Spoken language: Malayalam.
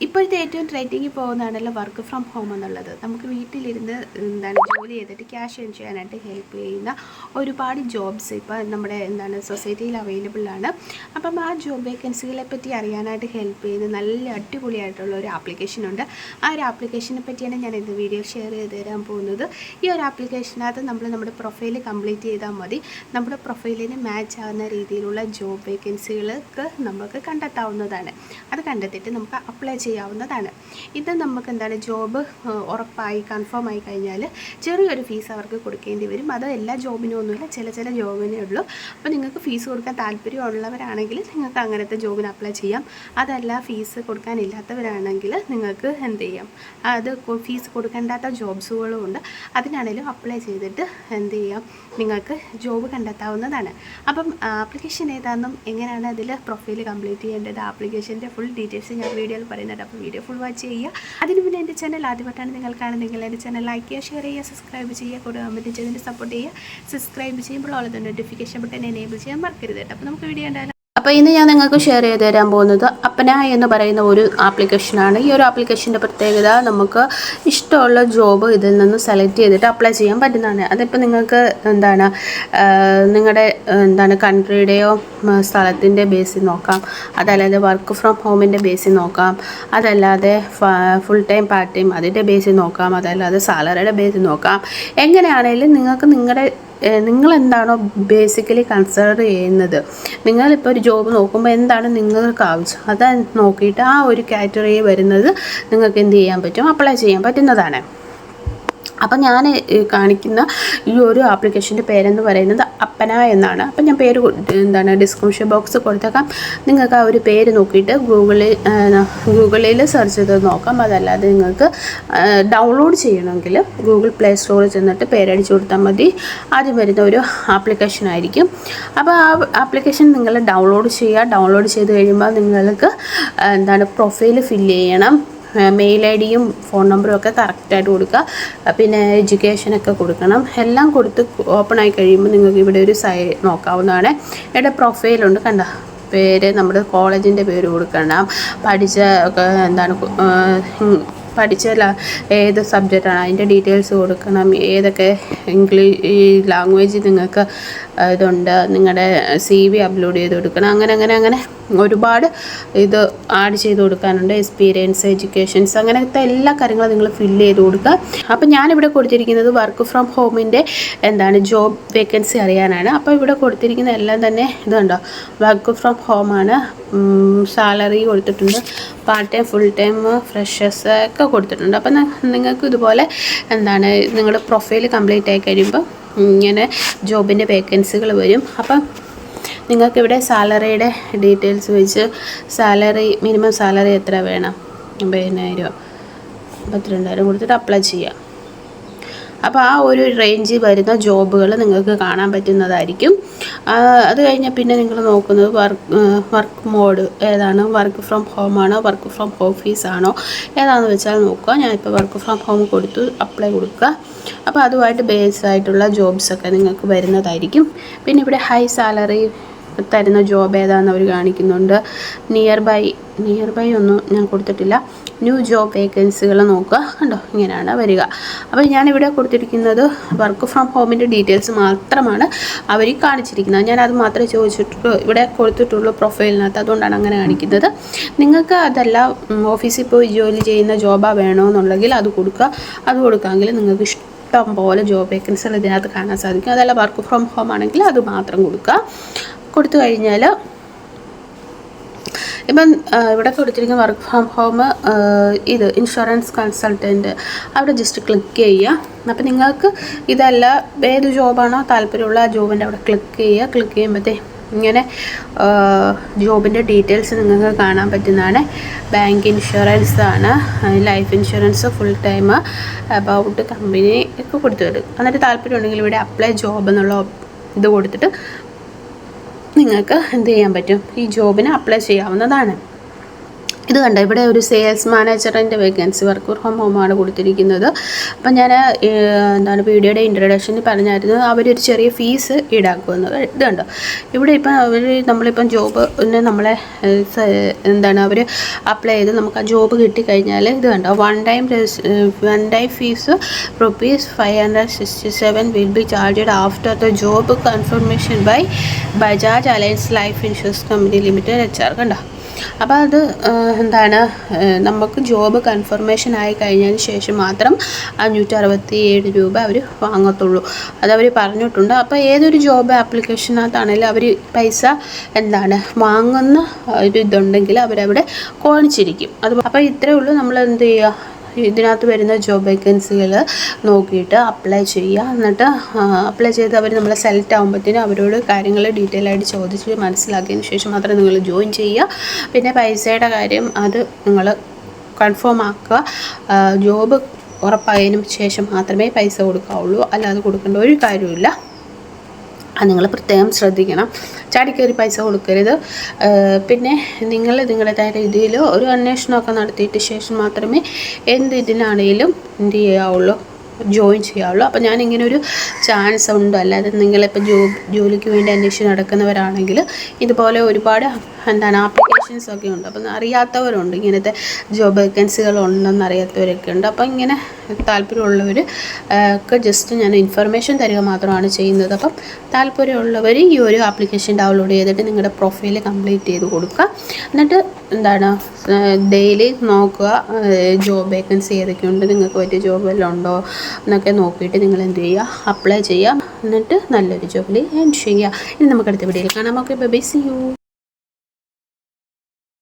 ഇപ്പോഴത്തെ ഏറ്റവും ട്രെൻഡിങ്ങിൽ പോകുന്നതാണല്ലോ വർക്ക് ഫ്രം ഹോം എന്നുള്ളത്. നമുക്ക് വീട്ടിലിരുന്ന് ജോലി ചെയ്തിട്ട് ക്യാഷ് ഏൺ ചെയ്യാനായിട്ട് ഹെൽപ്പ് ചെയ്യുന്ന ഒരുപാട് ജോബ്സ് ഇപ്പോൾ നമ്മുടെ സൊസൈറ്റിയിൽ അവൈലബിൾ ആണ്. അപ്പം ആ ജോബ് വേക്കൻസികളെ പറ്റി അറിയാനായിട്ട് ഹെൽപ്പ് ചെയ്യുന്ന നല്ല അടിപൊളിയായിട്ടുള്ള ഒരു ആപ്ലിക്കേഷനുണ്ട്. ആ ഒരു ആപ്ലിക്കേഷനെ പറ്റിയാണ് ഞാൻ ഇന്ന് വീഡിയോ ഷെയർ ചെയ്ത് തരാൻ പോകുന്നത്. ഈ ഒരു ആപ്ലിക്കേഷനകത്ത് നമ്മുടെ പ്രൊഫൈൽ കംപ്ലീറ്റ് ചെയ്താൽ മതി. നമ്മുടെ പ്രൊഫൈലിന് മാച്ച് ആവുന്ന രീതിയിലുള്ള ജോബ് വേക്കൻസികൾക്ക് നമുക്ക് കണ്ടെത്താവുന്നതാണ്. അത് കണ്ടെത്തിയിട്ട് നമുക്ക് അപ്ലൈ ചെയ്യാവുന്നതാണ്. ഇത് നമുക്ക് ജോബ് ഉറപ്പായി കൺഫേം ആയി കഴിഞ്ഞാൽ ചെറിയൊരു ഫീസ് അവർക്ക് കൊടുക്കേണ്ടി വരും. അത് എല്ലാ ജോബിനും ഒന്നുമില്ല, ചില ജോബിനേ ഉള്ളൂ. അപ്പോൾ നിങ്ങൾക്ക് ഫീസ് കൊടുക്കാൻ താല്പര്യമുള്ളവരാണെങ്കിൽ നിങ്ങൾക്ക് അങ്ങനത്തെ ജോബിന് അപ്ലൈ ചെയ്യാം. അതല്ല ഫീസ് കൊടുക്കാനില്ലാത്തവരാണെങ്കിൽ നിങ്ങൾക്ക് എന്ത് ചെയ്യാം, അത് ഫീസ് കൊടുക്കേണ്ടാത്ത ജോബ്സുകളും ഉണ്ട്. അതിനാണെങ്കിലും അപ്ലൈ ചെയ്തിട്ട് എന്ത് ചെയ്യാം, നിങ്ങൾക്ക് ജോബ് കണ്ടെത്താവുന്നതാണ്. അപ്പം ആപ്ലിക്കേഷൻ ഏതാണെന്നും എങ്ങനെയാണ് അതിൽ പ്രൊഫൈൽ കംപ്ലീറ്റ് ചെയ്യേണ്ടത്, ആപ്ലിക്കേഷൻ്റെ ഫുൾ ഡീറ്റെയിൽസ് ഞാൻ വീഡിയോയിൽ പറയുന്നുണ്ട്. അപ്പോൾ വീഡിയോ ഫുൾ വാച്ച് ചെയ്യുക. അതിന് മുന്നേ എൻ്റെ ചാനൽ ആദ്യമായിട്ടാണ് നിങ്ങൾ കാണുന്നതെങ്കിൽ എൻ്റെ ചാനൽ ലൈക്ക് ചെയ്യുക, ഷെയർ ചെയ്യുക, സബ്സ്ക്രൈബ് ചെയ്യുക, കൂടെ കമൻറ്റ് ചെയ്തിട്ട് സപ്പോർട്ട് ചെയ്യുക. സബ്സ്ക്രൈബ് ചെയ്യുമ്പോൾ ഉള്ളത് നോട്ടിഫിക്കേഷൻ ബട്ടൺ എനേബിൾ ചെയ്യാൻ മറക്കരുത് കേട്ടോ. അപ്പോൾ നമുക്ക് വീഡിയോ ഉണ്ടായാലും. അപ്പോൾ ഇന്ന് ഞാൻ നിങ്ങൾക്ക് ഷെയർ ചെയ്ത് തരാൻ പോകുന്നത് അപ്പന എന്ന് പറയുന്ന ഒരു ആപ്ലിക്കേഷനാണ്. ഈ ഒരു ആപ്ലിക്കേഷൻ്റെ പ്രത്യേകത, നമുക്ക് ഇഷ്ടമുള്ള ജോബ് ഇതിൽ നിന്ന് സെലക്ട് ചെയ്തിട്ട് അപ്ലൈ ചെയ്യാൻ പറ്റുന്നതാണ്. അതിപ്പോൾ നിങ്ങൾക്ക് നിങ്ങളുടെ കൺട്രിയുടെയോ സ്ഥലത്തിൻ്റെ ബേസിൽ നോക്കാം, അതല്ലാതെ വർക്ക് ഫ്രം ഹോമിൻ്റെ ബേസിൽ നോക്കാം, അതല്ലാതെ ഫുൾ ടൈം പാർട്ട് ടൈം അതിൻ്റെ ബേസിൽ നോക്കാം, അതല്ലാതെ സാലറിയുടെ ബേസിൽ നോക്കാം. എങ്ങനെയാണെങ്കിലും നിങ്ങൾക്ക് നിങ്ങളെന്താണോ ബേസിക്കലി കൺസിഡർ ചെയ്യുന്നത്, നിങ്ങളിപ്പോൾ ഒരു ജോബ് നോക്കുമ്പോൾ എന്താണ് നിങ്ങൾക്ക് ആവശ്യം, അത് നോക്കിയിട്ട് ആ ഒരു കാറ്റഗറി വരുന്നത് നിങ്ങൾക്ക് എന്ത് ചെയ്യാൻ പറ്റും, അപ്ലൈ ചെയ്യാൻ പറ്റുന്നതാണ്. അപ്പം ഞാൻ കാണിക്കുന്ന ഈ ഒരു ആപ്ലിക്കേഷൻ്റെ പേരെന്ന് പറയുന്നത് അപ്പന എന്നാണ്. അപ്പം ഞാൻ പേര് ഡിസ്ക്രിപ്ഷൻ ബോക്സ് കൊടുത്തേക്കാം. നിങ്ങൾക്ക് ആ ഒരു പേര് നോക്കിയിട്ട് ഗൂഗിളിൽ സെർച്ച് ചെയ്ത് നോക്കാം. അതല്ലാതെ നിങ്ങൾക്ക് ഡൗൺലോഡ് ചെയ്യണമെങ്കിൽ ഗൂഗിൾ പ്ലേ സ്റ്റോറിൽ ചെന്നിട്ട് പേരടിച്ച് കൊടുത്താൽ മതി. ആദ്യം വരുന്ന ഒരു ആപ്ലിക്കേഷൻ ആയിരിക്കും. അപ്പോൾ ആ ആപ്ലിക്കേഷൻ നിങ്ങൾ ഡൗൺലോഡ് ചെയ്യുക. ഡൗൺലോഡ് ചെയ്ത് കഴിയുമ്പോൾ നിങ്ങൾക്ക് പ്രൊഫൈൽ ഫില്ല് ചെയ്യണം. മെയിൽ ഐ ഡിയും ഫോൺ നമ്പറും ഒക്കെ കറക്റ്റായിട്ട് കൊടുക്കുക. പിന്നെ എഡ്യൂക്കേഷനൊക്കെ കൊടുക്കണം. എല്ലാം കൊടുത്ത് ഓപ്പൺ ആയി കഴിയുമ്പോൾ നിങ്ങൾക്ക് ഇവിടെ ഒരു നോക്കാവുന്നതാണ്. ഇവിടെ പ്രൊഫൈലുണ്ട്, കണ്ട പേര്, നമ്മുടെ കോളേജിൻ്റെ പേര് കൊടുക്കണം, ഏത് സബ്ജക്റ്റാണ് അതിൻ്റെ ഡീറ്റെയിൽസ് കൊടുക്കണം, ഏതൊക്കെ ഇംഗ്ലീഷ് ലാംഗ്വേജ് നിങ്ങൾക്ക് ഇതുണ്ട്, നിങ്ങളുടെ CV അപ്ലോഡ് ചെയ്ത് കൊടുക്കണം. അങ്ങനെ ഒരുപാട് ഇത് ആഡ് ചെയ്ത് കൊടുക്കാനുണ്ട്. എക്സ്പീരിയൻസ്, എഡ്യൂക്കേഷൻസ്, അങ്ങനത്തെ എല്ലാ കാര്യങ്ങളും നിങ്ങൾ ഫില്ല് ചെയ്ത് കൊടുക്കുക. അപ്പം ഞാനിവിടെ കൊടുത്തിരിക്കുന്നത് വർക്ക് ഫ്രം ഹോമിൻ്റെ ജോബ് വേക്കൻസി അറിയാനാണ്. അപ്പോൾ ഇവിടെ കൊടുത്തിരിക്കുന്ന എല്ലാം തന്നെ ഇതുണ്ടോ, വർക്ക് ഫ്രം ഹോമാണ്. സാലറി കൊടുത്തിട്ടുണ്ട്, part time, full time, freshers ഒക്കെ കൊടുത്തിട്ടുണ്ട്. അപ്പം നിങ്ങൾക്ക് ഇതുപോലെ നിങ്ങളുടെ പ്രൊഫൈൽ കംപ്ലീറ്റ് ആയി കഴിയുമ്പോൾ ഇങ്ങനെ ജോബിൻ്റെ വേക്കൻസികൾ വരും. അപ്പം നിങ്ങൾക്കിവിടെ സാലറിയുടെ ഡീറ്റെയിൽസ് വെച്ച് മിനിമം സാലറി എത്ര വേണം, 50,000 52,000 കൊടുത്തിട്ട് അപ്ലൈ ചെയ്യാം. അപ്പോൾ ആ ഒരു റേഞ്ചിൽ വരുന്ന ജോബുകൾ നിങ്ങൾക്ക് കാണാൻ പറ്റുന്നതായിരിക്കും. അത് കഴിഞ്ഞാൽ പിന്നെ നിങ്ങൾ നോക്കുന്നത് വർക്ക് മോഡ് ഏതാണ്, വർക്ക് ഫ്രം ഹോം ആണോ, വർക്ക് ഫ്രം ഓഫീസാണോ, ഏതാണെന്ന് വെച്ചാൽ നോക്കുക. ഞാനിപ്പോൾ വർക്ക് ഫ്രം ഹോം കൊടുത്തു, അപ്ലൈ കൊടുക്കുക. അപ്പോൾ അതുമായിട്ട് ബേസ് ആയിട്ടുള്ള ജോബ്സൊക്കെ നിങ്ങൾക്ക് വരുന്നതായിരിക്കും. പിന്നെ ഇവിടെ ഹൈ സാലറി തരുന്ന ജോബ് ഏതാണെന്ന് അവർ കാണിക്കുന്നുണ്ട്. നിയർ ബൈ ഒന്നും ഞാൻ കൊടുത്തിട്ടില്ല. ന്യൂ ജോബ് വേക്കൻസികൾ നോക്കുക, കണ്ടോ, ഇങ്ങനെയാണ് വരിക. അപ്പോൾ ഞാനിവിടെ കൊടുത്തിരിക്കുന്നത് വർക്ക് ഫ്രം ഹോമിൻ്റെ ഡീറ്റെയിൽസ് മാത്രമാണ് അവർ കാണിച്ചിരിക്കുന്നത്. ഞാനത് മാത്രമേ ഇവിടെ കൊടുത്തിട്ടുള്ളൂ പ്രൊഫൈലിനകത്ത്, അതുകൊണ്ടാണ് അങ്ങനെ കാണിക്കുന്നത്. നിങ്ങൾക്ക് അതല്ല ഓഫീസിൽ പോയി ജോലി ചെയ്യുന്ന ജോബാണ് വേണമെന്നുണ്ടെങ്കിൽ അത് കൊടുക്കാമെങ്കിൽ നിങ്ങൾക്ക് ഇഷ്ടം പോലെ ജോബ് വേക്കൻസികൾ ഇതിനകത്ത് കാണാൻ സാധിക്കും. അതല്ല വർക്ക് ഫ്രം ഹോം ആണെങ്കിൽ അത് മാത്രം കൊടുത്തു കഴിഞ്ഞാൽ ഇപ്പം ഇവിടെ കൊടുത്തിരിക്കുന്ന വർക്ക് ഫ്രം ഹോം ഇത് ഇൻഷുറൻസ് കൺസൾട്ടൻറ്റ്, അവിടെ ജസ്റ്റ് ക്ലിക്ക് ചെയ്യുക. അപ്പോൾ നിങ്ങൾക്ക് ഇതല്ല ഏത് ജോബാണോ താല്പര്യമുള്ള ആ ജോബിൻ്റെ അവിടെ ക്ലിക്ക് ചെയ്യുമ്പോഴത്തേ ഇങ്ങനെ ജോബിൻ്റെ ഡീറ്റെയിൽസ് നിങ്ങൾക്ക് കാണാൻ പറ്റുന്നതാണ്. ബാങ്ക് ഇൻഷുറൻസ് ആണ്, life insurance, full time, about company ഒക്കെ കൊടുത്തിട്ട്, എന്നിട്ട് താല്പര്യമുണ്ടെങ്കിൽ ഇവിടെ അപ്ലൈ ജോബ് എന്നുള്ള ഇത് കൊടുത്തിട്ട് നിങ്ങൾക്ക് എന്ത് ചെയ്യാൻ പറ്റും, ഈ ജോബിന് അപ്ലൈ ചെയ്യാവുന്നതാണ്. ഇത് കണ്ടോ, ഇവിടെ ഒരു സെയിൽസ് മാനേജറിൻ്റെ വേക്കൻസി വർക്ക് ഫ്രം ഹോമാണ് കൊടുത്തിരിക്കുന്നത്. അപ്പം ഞാൻ എന്താണ് വീഡിയോയുടെ ഇൻട്രൊഡക്ഷനിൽ പറഞ്ഞായിരുന്നു അവരൊരു ചെറിയ ഫീസ് ഈടാക്കുമെന്ന്. ഇത് കണ്ടോ, ഇവിടെ ഇപ്പം നമ്മളിപ്പം ജോബിന് നമ്മളെ എന്താണ് അവർ അപ്ലൈ ചെയ്ത് നമുക്ക് ആ ജോബ് കിട്ടിക്കഴിഞ്ഞാൽ ഇത് കണ്ടോ, one time fee ₹567 will be charged after the job confirmation by Bajaj Allianz life insurance company limited HR. കണ്ടോ, അപ്പോൾ അത് എന്താണ് നമുക്ക് ജോബ് കൺഫർമേഷൻ ആയി കഴിഞ്ഞതിന് ശേഷം മാത്രം ₹567 അവർ വാങ്ങത്തുള്ളൂ. അതവർ പറഞ്ഞിട്ടുണ്ട്. അപ്പോൾ ഏതൊരു ജോബ് ആപ്ലിക്കേഷനകത്താണെങ്കിലും അവർ പൈസ എന്താണ് വാങ്ങുന്ന ഒരു ഇതുണ്ടെങ്കിൽ അവരവിടെ കാണിച്ചിരിക്കും. അപ്പോൾ ഇത്രയേ ഉള്ളൂ. നമ്മൾ എന്ത് ചെയ്യുക, ഇതിനകത്ത് വരുന്ന ജോബ് വേക്കൻസികൾ നോക്കിയിട്ട് അപ്ലൈ ചെയ്യുക. എന്നിട്ട് അപ്ലൈ ചെയ്ത് അവർ നമ്മളെ സെലക്ട് ആകുമ്പോഴത്തേനും അവരോട് കാര്യങ്ങൾ ഡീറ്റെയിൽ ആയിട്ട് ചോദിച്ച് മനസ്സിലാക്കിയതിന് ശേഷം മാത്രം നിങ്ങൾ ജോയിൻ ചെയ്യുക. പിന്നെ പൈസയുടെ കാര്യം അത് നിങ്ങൾ കൺഫേം ആക്കുക. ജോബ് ഉറപ്പായതിനു ശേഷം മാത്രമേ പൈസ കൊടുക്കാവുള്ളൂ, അല്ലാതെ കൊടുക്കേണ്ട ഒരു കാര്യമില്ല. അത് നിങ്ങൾ പ്രത്യേകം ശ്രദ്ധിക്കണം. ചാടിക്കയറി പൈസ കൊടുക്കരുത്. പിന്നെ നിങ്ങൾ നിങ്ങളുടേതായ രീതിയിൽ ഒരു അന്വേഷണമൊക്കെ നടത്തിയിട്ട് ശേഷം മാത്രമേ ഇതിനാണെങ്കിലും എന്ത് ചെയ്യാവുള്ളൂ, ജോയിൻ ചെയ്യാവുള്ളൂ. അപ്പോൾ ഞാനിങ്ങനെ ഒരു ചാൻസ് ഉണ്ട്. അല്ലാതെ നിങ്ങളിപ്പോൾ ജോലിക്ക് വേണ്ടി അന്വേഷിച്ച് നടക്കുന്നവരാണെങ്കിൽ ഇതുപോലെ ഒരുപാട് എന്താണ് ആപ്ലിക്കേഷൻസ് ഒക്കെ ഉണ്ട്. അപ്പം അറിയാത്തവരുണ്ട്, ഇങ്ങനത്തെ ജോബ് വേക്കൻസികൾ ഉണ്ടെന്ന് അറിയാത്തവരൊക്കെ ഉണ്ട്. അപ്പം ഇങ്ങനെ താല്പര്യമുള്ളവർ ഒക്കെ ജസ്റ്റ് ഞാൻ ഇൻഫർമേഷൻ തരിക മാത്രമാണ് ചെയ്യുന്നത്. അപ്പം താല്പര്യമുള്ളവർ ഈ ഒരു ആപ്ലിക്കേഷൻ ഡൗൺലോഡ് ചെയ്തിട്ട് നിങ്ങളുടെ പ്രൊഫൈൽ കംപ്ലീറ്റ് ചെയ്ത് കൊടുക്കുക. എന്നിട്ട് എന്താണ് ഡെയിലി നോക്കുക ജോബ് വേക്കൻസി ഏതൊക്കെയുണ്ട്, നിങ്ങൾക്ക് പറ്റിയ ജോബ് വല്ലതും ഉണ്ടോ എന്നൊക്കെ നോക്കിയിട്ട് നിങ്ങൾ എന്ത് ചെയ്യുക, അപ്ലൈ ചെയ്യുക. എന്നിട്ട് നല്ലൊരു ജോബിൽ എൻഡ് ചെയ്യുക. ഇനി നമുക്ക് അടുത്ത വീഡിയോയിൽ കാണാം. Okay, bye, see U.